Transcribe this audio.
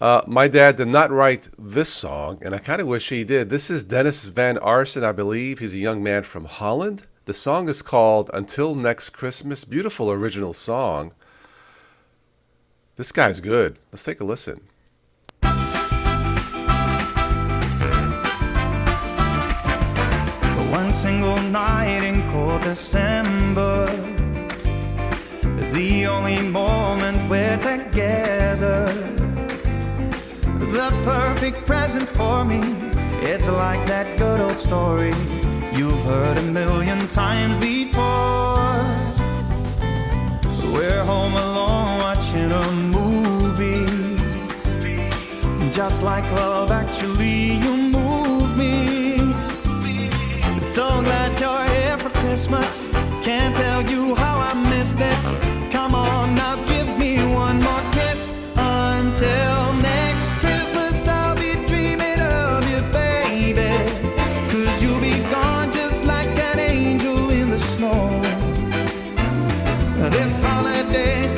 My dad did not write this song, and I kind of wish he did. This is Dennis Van Arsen, I believe. He's a young man from Holland. The song is called Until Next Christmas. Beautiful original song. This guy's good. Let's take a listen. One single night in cold December, the only moment we're together, the perfect present for me. It's like that good old story you've heard a million times before. We're home alone watching a movie, just like Love Actually. You move me. So glad you're here for Christmas. Can't tell you how I miss this. Come on now, give me one more kiss. Until next Christmas, I'll be dreaming of you, baby. 'Cause you'll be gone just like an angel in the snow. This holiday's